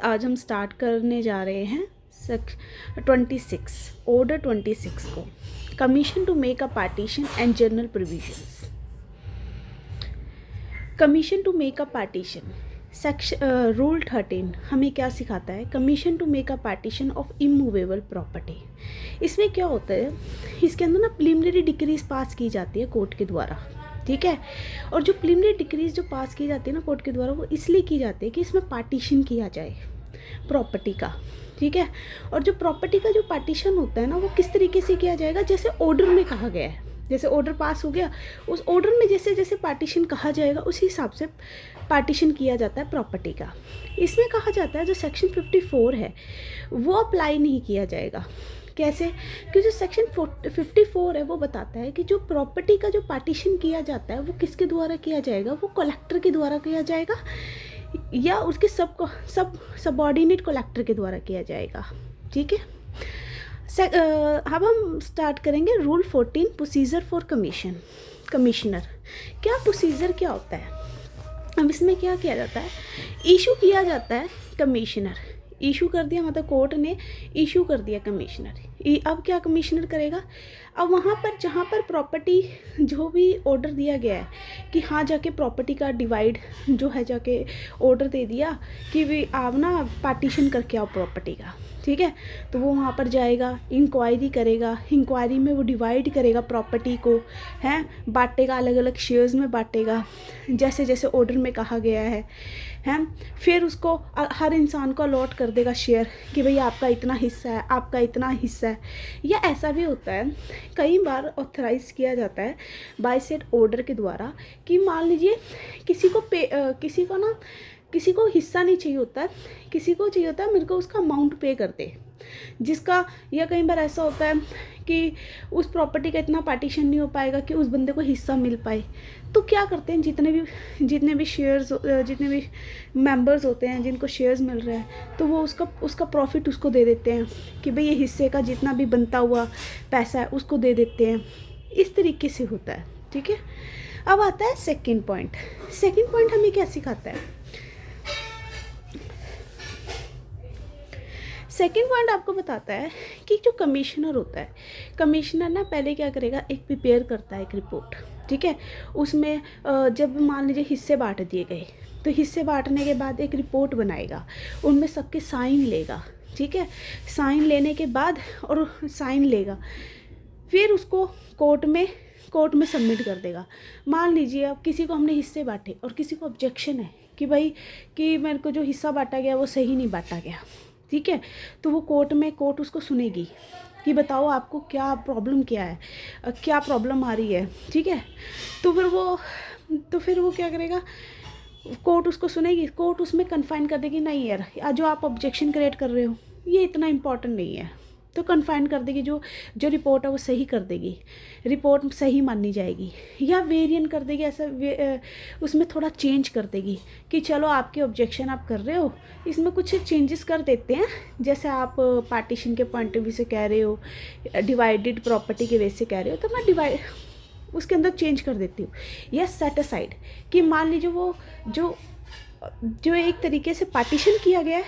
आज हम स्टार्ट करने जा रहे हैं 26 ऑर्डर 26 को, commission to make a partition and general provisions. Commission to make a partition section rule 13 हमें क्या सिखाता है? Commission to make a partition of immovable property. इसमें क्या होता है, इसके अंदर ना प्रिलिमिनरी डिक्रीज पास की जाती है कोर्ट के द्वारा, ठीक है। और जो प्रिलिमिनरी डिक्रीज जो पास की जाती है ना कोर्ट के द्वारा, वो इसलिए की जाती है कि इसमें पार्टीशन किया जाए प्रॉपर्टी का, ठीक है। और जो प्रॉपर्टी का जो पार्टीशन होता है ना, वो किस तरीके से किया जाएगा? जैसे ऑर्डर में कहा गया है, जैसे ऑर्डर पास हो गया, उस ऑर्डर में जैसे जैसे पार्टीशन कहा जाएगा उसी हिसाब से पार्टीशन किया जाता है प्रॉपर्टी का। इसमें कहा जाता है जो सेक्शन 54 है वो अप्लाई नहीं किया जाएगा। कैसे? क्योंकि जो सेक्शन 54 है वो बताता है कि जो प्रॉपर्टी का जो पार्टीशन किया जाता है वो किसके द्वारा किया जाएगा? वो कलेक्टर के द्वारा किया जाएगा या उसके सबऑर्डिनेट कलेक्टर के द्वारा किया जाएगा, ठीक है। अब हम स्टार्ट करेंगे रूल 14 प्रोसीजर फॉर कमिश्नर। क्या प्रोसीजर क्या होता है? अब इसमें क्या किया जाता है? इशू किया जाता है कमिश्नर, इशू कर दिया मतलब कोर्ट ने इशू कर दिया कमिश्नर। अब क्या कमिश्नर करेगा? अब वहाँ पर जहाँ पर प्रॉपर्टी जो भी ऑर्डर दिया गया है कि हाँ जाके प्रॉपर्टी का डिवाइड जो है जाके ऑर्डर दे दिया कि भी आप ना पार्टीशन करके आओ प्रॉपर्टी का, ठीक है। तो वो वहाँ पर जाएगा, इंक्वायरी करेगा, इंक्वायरी में वो डिवाइड करेगा प्रॉपर्टी को, हैं बांटेगा, अलग अलग शेयर्स में बांटेगा जैसे जैसे ऑर्डर में कहा गया है, हैं। फिर उसको हर इंसान को अलॉट कर देगा शेयर कि भाई आपका इतना हिस्सा है, आपका इतना हिस्सा है। या ऐसा भी होता है, कई बार ऑथराइज किया जाता है बाय सेट ऑर्डर के द्वारा कि मान लीजिए किसी को हिस्सा नहीं चाहिए होता है, किसी को चाहिए होता है मेरे को उसका अमाउंट पे कर दे जिसका, या कई बार ऐसा होता है कि उस प्रॉपर्टी का इतना पार्टीशन नहीं हो पाएगा कि उस बंदे को हिस्सा मिल पाए। तो क्या करते हैं, जितने भी शेयर्स, जितने भी मेंबर्स होते हैं जिनको शेयर्स मिल रहे हैं, तो वो उसका प्रॉफिट उसको दे देते हैं कि भाई ये हिस्से का जितना भी बनता हुआ पैसा है उसको दे देते हैं। इस तरीके से होता है, ठीक है। अब आता है सेकेंड पॉइंट हमें क्या सिखाता है? सेकेंड पॉइंट आपको बताता है कि जो कमिश्नर होता है, कमिश्नर ना पहले क्या करेगा, एक प्रिपेयर करता है एक रिपोर्ट, ठीक है। उसमें जब मान लीजिए हिस्से बांट दिए गए तो हिस्से बांटने के बाद एक रिपोर्ट बनाएगा, उनमें सबके साइन लेगा, ठीक है। साइन लेने के बाद और साइन लेगा, फिर उसको कोर्ट में सबमिट कर देगा। मान लीजिए अब किसी को हमने हिस्से बांटे और किसी को ऑब्जेक्शन है कि भाई कि मेरे को जो हिस्सा बांटा गया वो सही नहीं बांटा गया, ठीक है। तो वो कोर्ट उसको सुनेगी कि बताओ आपको क्या प्रॉब्लम, क्या है, क्या प्रॉब्लम आ रही है, ठीक है। तो फिर वो क्या करेगा, कोर्ट उसको सुनेगी, कोर्ट उसमें कन्फाइन कर देगी, नहीं यार जो आप ऑब्जेक्शन क्रिएट कर रहे हो ये इतना इम्पोर्टेंट नहीं है, तो कन्फाइन कर देगी, जो रिपोर्ट है वो सही कर देगी, रिपोर्ट सही मानी जाएगी। या वेरिएंट कर देगी, उसमें थोड़ा चेंज कर देगी कि चलो आपके ऑब्जेक्शन आप कर रहे हो, इसमें कुछ चेंजेस कर देते हैं, जैसे आप पार्टीशन के पॉइंट ऑफ व्यू से कह रहे हो, डिवाइडेड प्रॉपर्टी के वे से कह रहे हो, तो मैं उसके अंदर चेंज कर देती हूँ। या सेट असाइड कि मान लीजिए वो जो एक तरीके से पार्टीशन किया गया है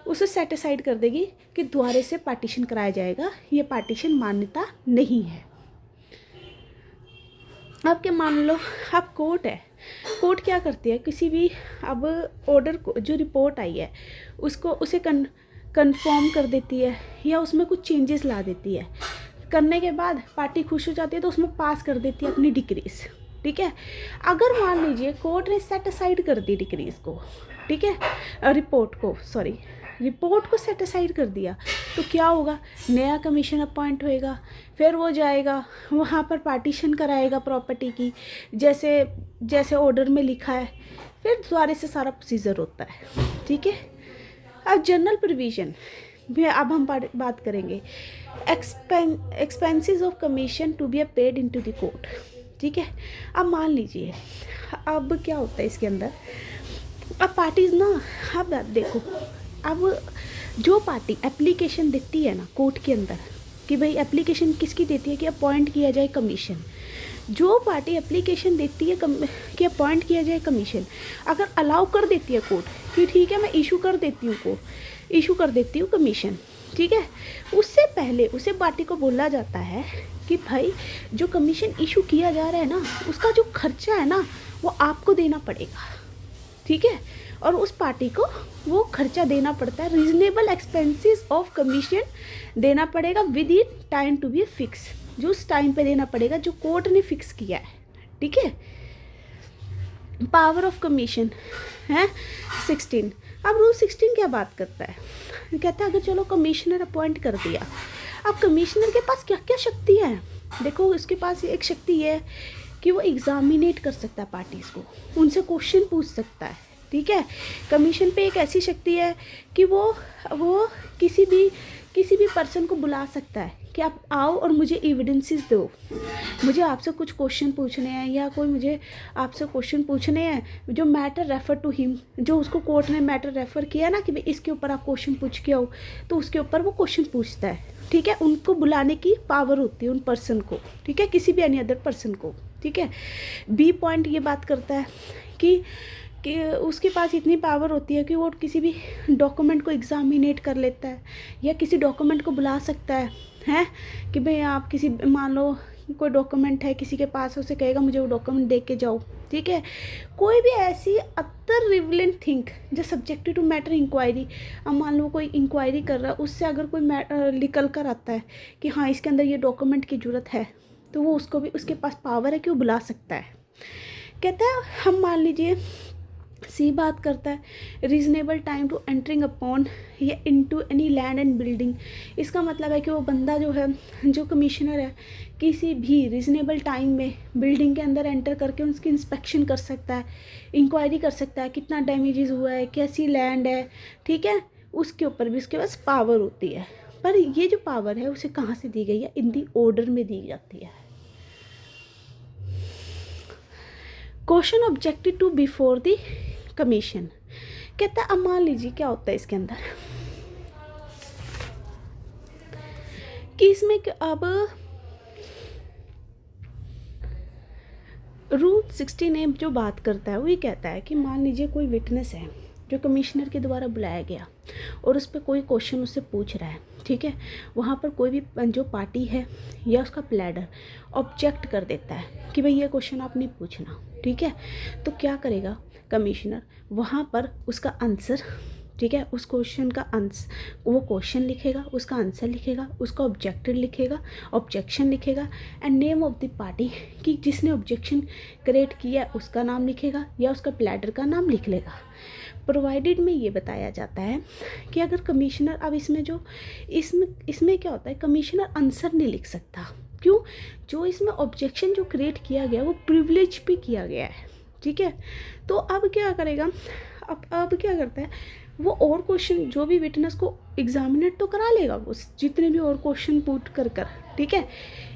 उसे सेट असाइड कर देगी कि दोबारा से पार्टीशन कराया जाएगा, ये पार्टीशन मान्यता नहीं है। अब क्या, मान लो अब कोर्ट है, कोर्ट क्या करती है, किसी भी अब ऑर्डर को जो रिपोर्ट आई है उसे कंफर्म कर देती है या उसमें कुछ चेंजेस ला देती है। करने के बाद पार्टी खुश हो जाती है तो उसमें पास कर देती है अपनी डिक्रीज, ठीक है। अगर मान लीजिए कोर्ट ने सेट असाइड कर दी डिक्रीज को, ठीक है, रिपोर्ट को सेट असाइड कर दिया, तो क्या होगा, नया कमीशन अपॉइंट होएगा, फिर वो जाएगा वहाँ पर पार्टीशन कराएगा प्रॉपर्टी की जैसे ऑर्डर में लिखा है, फिर दोबारा से सारा प्रोसीजर होता है, ठीक है। अब जनरल प्रोविजन भी अब हम बात करेंगे, expenses of commission to be paid into the court, ठीक है। अब मान लीजिए अब क्या होता है इसके अंदर, अब पार्टीज ना, अब देखो, अब जो पार्टी एप्लीकेशन देती है ना कोर्ट के अंदर कि भाई एप्लीकेशन किसकी देती है कि अपॉइंट किया जाए कमीशन, जो पार्टी एप्लीकेशन देती है कि अपॉइंट किया जाए कमीशन, अगर अलाउ कर देती है कोर्ट कि ठीक है मैं इशू कर देती हूँ कमीशन, ठीक है, उससे पहले उसे पार्टी को बोला जाता है कि भाई जो कमीशन इशू किया जा रहा है ना, उसका जो खर्चा है ना वो आपको देना पड़ेगा, ठीक है, और उस पार्टी को वो खर्चा देना पड़ता है, रीजनेबल एक्सपेंसेस ऑफ कमीशन देना पड़ेगा within time to be fix, जो उस टाइम पे देना पड़ेगा जो कोर्ट ने फिक्स किया है, ठीक है। पावर ऑफ कमीशन है 16। अब रूल 16 क्या बात करता है, कहता है अगर चलो कमिश्नर अपॉइंट कर दिया, अब कमिश्नर के पास क्या क्या शक्ति है, देखो उसके पास एक शक्ति ये है कि वो एग्जामिनेट कर सकता है पार्टीज़ को, उनसे क्वेश्चन पूछ सकता है, ठीक है। कमीशन पे एक ऐसी शक्ति है कि वो किसी भी पर्सन को बुला सकता है कि आप आओ और मुझे एविडेंसेस दो, मुझे आपसे कुछ क्वेश्चन पूछने हैं, या कोई मुझे आपसे क्वेश्चन पूछने हैं जो मैटर रेफर टू हिम, जो उसको कोर्ट ने मैटर रेफर किया ना कि भाई इसके ऊपर आप क्वेश्चन पूछ के आओ, तो उसके ऊपर वो क्वेश्चन पूछता है, ठीक है। उनको बुलाने की पावर होती है उन पर्सन को, ठीक है, किसी भी एनी अदर पर्सन को, ठीक है। बी पॉइंट ये बात करता है कि उसके पास इतनी पावर होती है कि वो किसी भी डॉक्यूमेंट को एग्जामिनेट कर लेता है, या किसी डॉक्यूमेंट को बुला सकता है कि भाई आप किसी, मान लो कोई डॉक्यूमेंट है किसी के पास, उसे कहेगा मुझे वो डॉक्यूमेंट दे के जाओ, ठीक है। कोई भी ऐसी अदर रिलेवेंट थिंग जो सब्जेक्ट टू मैटर इंक्वायरी, अब मान लो कोई इंक्वायरी कर रहा है, उससे अगर कोई निकल कर आता है कि हाँ इसके अंदर ये डॉक्यूमेंट की ज़रूरत है, तो वो उसको भी, उसके पास पावर है कि वो बुला सकता है। कहता है हम मान लीजिए सी बात करता है reasonable time to entering upon या into any land and building, इसका मतलब है कि वो बंदा जो है, जो कमिश्नर है, किसी भी रीजनेबल टाइम में बिल्डिंग के अंदर एंटर करके उसकी इंस्पेक्शन कर सकता है, इंक्वायरी कर सकता है कितना डैमेजेस हुआ है, कैसी लैंड है, ठीक है, उसके ऊपर भी उसके पास पावर होती है। पर ये जो पावर है उसे कहाँ से दी गई है, इन दी ऑर्डर में दी जाती है। Question objected to before the commission, कहता है अब मान लीजिए क्या होता है इसके अंदर कि इसमें अब रूल 16A जो बात करता है वो ये कहता है कि मान लीजिए कोई विटनेस है जो कमिश्नर के द्वारा बुलाया गया और उस पर कोई क्वेश्चन उससे पूछ रहा है, ठीक है, वहाँ पर कोई भी जो पार्टी है या उसका प्लेडर ऑब्जेक्ट कर देता है कि भाई ये क्वेश्चन आप नहीं पूछना, ठीक है, तो क्या करेगा कमिश्नर, वहाँ पर उसका आंसर, ठीक है, उस क्वेश्चन का आंसर, वो क्वेश्चन लिखेगा, उसका आंसर लिखेगा, उसका ऑब्जेक्शन लिखेगा and name of the party, कि जिसने ऑब्जेक्शन क्रिएट किया उसका नाम लिखेगा या उसका प्लेडर का नाम लिख लेगा। प्रोवाइडेड में ये बताया जाता है कि अगर कमिश्नर, अब इसमें क्या होता है, कमिश्नर आंसर नहीं लिख सकता, क्यों, जो इसमें ऑब्जेक्शन जो क्रिएट किया गया वो प्रिविलेज पे किया गया है, ठीक है। तो अब क्या करेगा, अब क्या करता है वो, और क्वेश्चन जो भी विटनेस को एग्जामिनेट तो करा लेगा वो, जितने भी और क्वेश्चन पुट कर, ठीक है,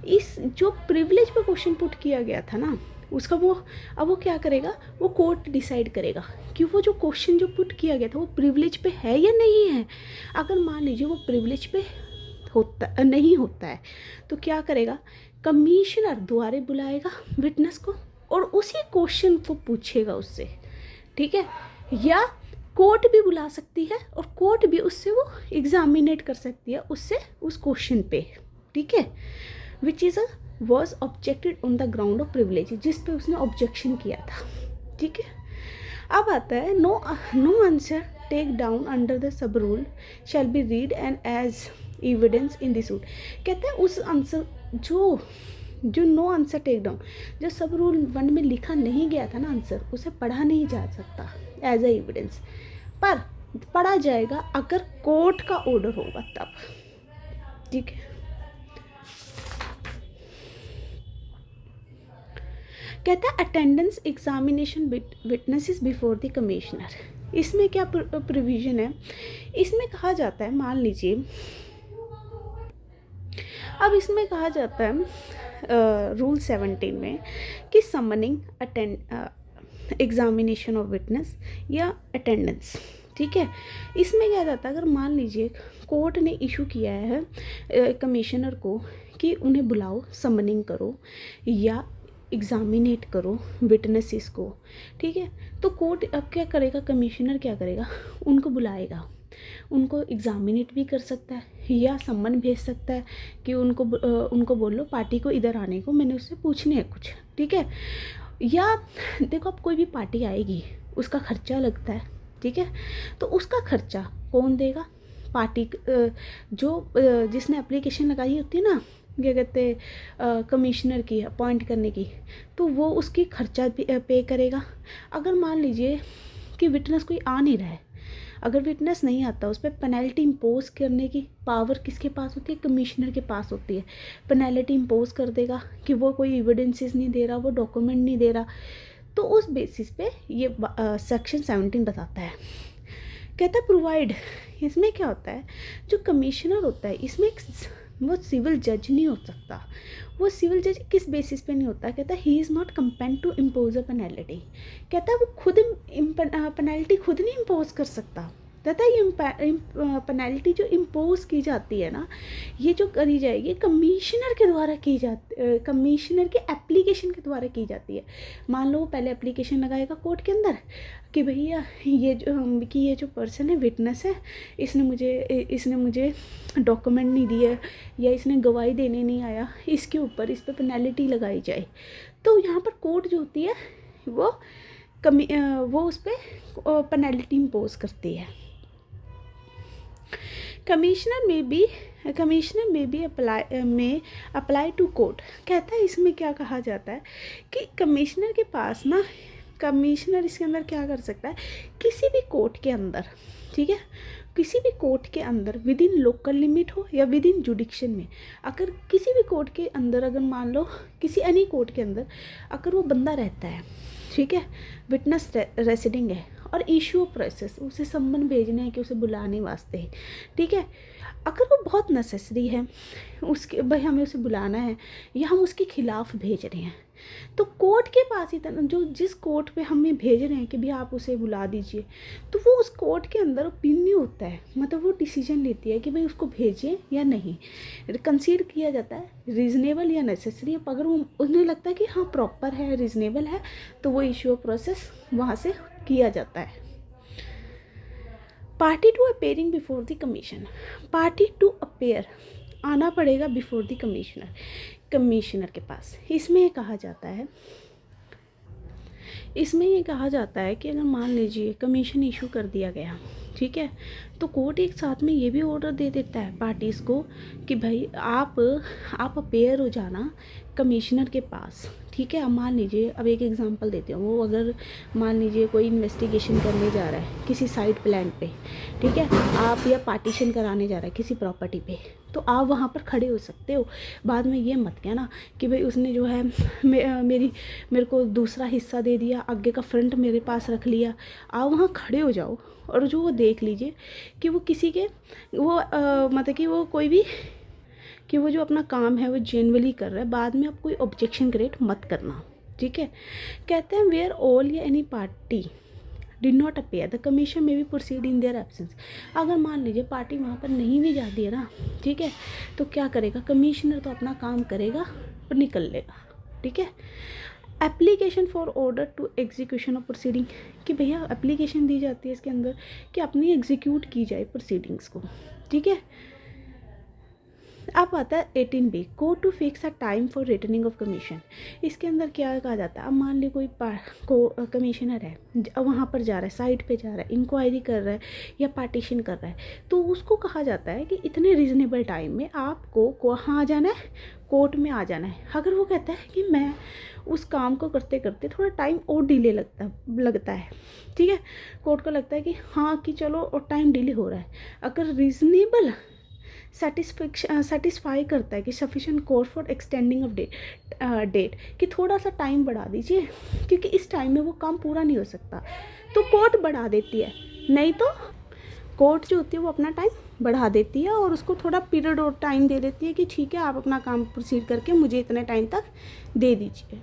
इस जो प्रिविलेज पे क्वेश्चन पुट किया गया था ना उसका वो, अब वो क्या करेगा, वो कोर्ट डिसाइड करेगा कि वो जो क्वेश्चन जो पुट किया गया था वो प्रिविलेज पे है या नहीं है। अगर मान लीजिए वो प्रिविलेज पे नहीं होता है तो क्या करेगा, कमिश्नर दोबारा बुलाएगा विटनेस को और उसी क्वेश्चन को पूछेगा उससे, ठीक है, या कोर्ट भी बुला सकती है और कोर्ट भी उससे वो एग्जामिनेट कर सकती है उससे उस क्वेश्चन पे, ठीक है, which is was objected on the ground of privilege, जिस पे उसने ऑब्जेक्शन किया था, ठीक है। अब आता है no answer take down under the sub rule shall be read and as evidence in this rule, कहते हैं उस आंसर जो नो आंसर टेक डाउन, जो सब रूल 1 में लिखा नहीं गया था ना आंसर, उसे पढ़ा नहीं जा सकता एज ए एविडेंस, पर पढ़ा जाएगा अगर कोर्ट का ऑर्डर होगा तब, ठीक है। कहता है attendance examination witnesses before the commissioner, इसमें क्या प्रोविज़न है, इसमें कहा जाता है, मान लीजिए अब इसमें कहा जाता है रूल 17 में कि समनिंग एग्जामिनेशन ऑफ विटनेस या अटेंडेंस, ठीक है, इसमें क्या जाता है, अगर मान लीजिए कोर्ट ने इशू किया है कमिश्नर को कि उन्हें बुलाओ, समनिंग करो या एग्जामिनेट करो विटनेसेस को, ठीक है। तो कोर्ट अब क्या करेगा, कमिश्नर क्या करेगा, उनको बुलाएगा, उनको एग्जामिनेट भी कर सकता है या सम्मन भेज सकता है कि उनको बोल लो पार्टी को इधर आने को, मैंने उससे पूछने है कुछ, ठीक है। या देखो अब कोई भी पार्टी आएगी उसका खर्चा लगता है, ठीक है। तो उसका खर्चा कौन देगा, पार्टी जिसने एप्लीकेशन लगाई होती है ना, क्या कहते कमिश्नर की अपॉइंट करने की, तो वो उसकी खर्चा पे करेगा। अगर मान लीजिए कि विटनेस कोई आ नहीं रहा है, अगर विटनेस नहीं आता, उस पर पेनल्टी इम्पोज करने की पावर किसके पास होती है, कमिश्नर के पास होती है। पेनल्टी इम्पोज कर देगा कि वो कोई एविडेंसेस नहीं दे रहा, वो डॉक्यूमेंट नहीं दे रहा, तो उस बेसिस पे ये सेक्शन 17 बताता है, कहता है प्रोवाइड। इसमें क्या होता है, जो कमिश्नर होता है इसमें वो सिविल जज नहीं हो सकता। वो सिविल जज किस बेसिस पे नहीं होता, कहता है he is not compelled to impose a penalty, कहता है वो खुद पेनल्टी खुद नहीं इम्पोज कर सकता। कहता है ये पेनल्टी जो इम्पोज की जाती है ना, ये जो करी जाएगी कमिश्नर के द्वारा की जाती, कमिश्नर के एप्लीकेशन के द्वारा की जाती है। मान लो पहले एप्लीकेशन लगाएगा कोर्ट के अंदर कि भैया ये जो पर्सन है, विटनेस है, इसने मुझे डॉक्यूमेंट नहीं दिए या इसने गवाही देने नहीं आया, इसके ऊपर इस पर पेनल्टी लगाई जाए। तो यहाँ पर कोर्ट जो होती है वो उस पर पेनल्टी इम्पोज करती है। कमिश्नर में भी अप्लाई टू कोर्ट, कहता है इसमें क्या कहा जाता है कि कमिश्नर के पास ना, कमिश्नर इसके अंदर क्या कर सकता है, किसी भी कोर्ट के अंदर, ठीक है, किसी भी कोर्ट के अंदर विद इन लोकल लिमिट हो या विद इन जुडिक्शन में, अगर किसी भी कोर्ट के अंदर, अगर मान लो किसी एनी कोर्ट के अंदर अगर वो बंदा रहता है, ठीक है, विटनेस रेसिडिंग है और इशू प्रोसेस, उसे सम्मन भेजने हैं कि उसे बुलाने वास्ते, ठीक है, अगर वो बहुत नेसेसरी है उसके, भाई हमें उसे बुलाना है या हम उसके खिलाफ भेज रहे हैं, तो कोर्ट के पास ही जो जिस कोर्ट पे हमें भेज रहे हैं कि भाई आप उसे बुला दीजिए, तो वो उस कोर्ट के अंदर ओपिनियन होता है, मतलब वो डिसीजन लेती है कि भाई उसको भेजें या नहीं, कंसीडर किया जाता है रीज़नेबल या नेसेसरी। अगर वो उन्हें लगता है कि हाँ प्रॉपर है, रीज़नेबल है, तो वो इशू प्रोसेस वहाँ से किया जाता है। Party to appearing before the commission, party to appear आना पड़ेगा बिफोर द कमिश्नर के पास। इसमें ये कहा जाता है कि अगर मान लीजिए कमीशन इशू कर दिया गया, ठीक है, तो कोर्ट एक साथ में ये भी ऑर्डर दे देता है पार्टीज़ को कि भाई आप अपेयर हो जाना कमिश्नर के पास, ठीक है। अब मान लीजिए, अब एक एग्जांपल देती हूँ, वो अगर मान लीजिए कोई इन्वेस्टिगेशन करने जा रहा है किसी साइट प्लान पे, ठीक है, आप या पार्टीशन कराने जा रहा है किसी प्रॉपर्टी पे, तो आप वहाँ पर खड़े हो सकते हो। बाद में ये मत कहना कि भाई उसने जो है मेरे को दूसरा हिस्सा दे दिया, आगे का फ्रंट मेरे पास रख लिया। आप वहाँ खड़े हो जाओ और जो वो देख लीजिए कि वो किसी के मतलब कि वो कोई भी कि वो जो अपना काम है वो जेन्युइनली कर रहा है। बाद में आप कोई ऑब्जेक्शन क्रिएट मत करना, ठीक है। कहते हैं वेयर ऑल या any party did not appear the commission में भी प्रोसीड इन देयर एब्सेंस। अगर मान लीजिए पार्टी वहाँ पर नहीं भी जाती है ना, ठीक है, तो क्या करेगा कमिश्नर, तो अपना काम करेगा और निकल लेगा, ठीक है। Application for order to execution of proceeding, कि भैया एप्लीकेशन दी जाती है इसके अंदर कि अपनी एग्जीक्यूट की जाए प्रोसीडिंग्स को, ठीक है। अब आता है 18B, court to fix a time for returning of commission. इसके अंदर क्या कहा जाता है, अब मान ली कोई कमिश्नर है, वहाँ पर जा रहा है, साइट पे जा रहा है, इंक्वायरी कर रहा है या पार्टीशन कर रहा है, तो उसको कहा जाता है कि इतने रीज़नेबल टाइम में आपको कहाँ आ जाना है, कोर्ट में आ जाना है। अगर वो कहता है कि मैं उस काम को करते करते थोड़ा टाइम और डिले लगता है, ठीक है, कोर्ट को लगता है कि हाँ कि चलो और टाइम डिले हो रहा है, अगर रीज़नेबल सेटिस्फाई करता है कि sufficient court for extending of date कि थोड़ा सा टाइम बढ़ा दीजिए क्योंकि इस टाइम में वो काम पूरा नहीं हो सकता, तो कोर्ट बढ़ा देती है। नहीं तो कोर्ट जो होती है वो अपना टाइम बढ़ा देती है और उसको थोड़ा पीरियड और टाइम दे देती है कि ठीक है आप अपना काम प्रोसीड करके मुझे इतने टाइम तक दे दीजिए।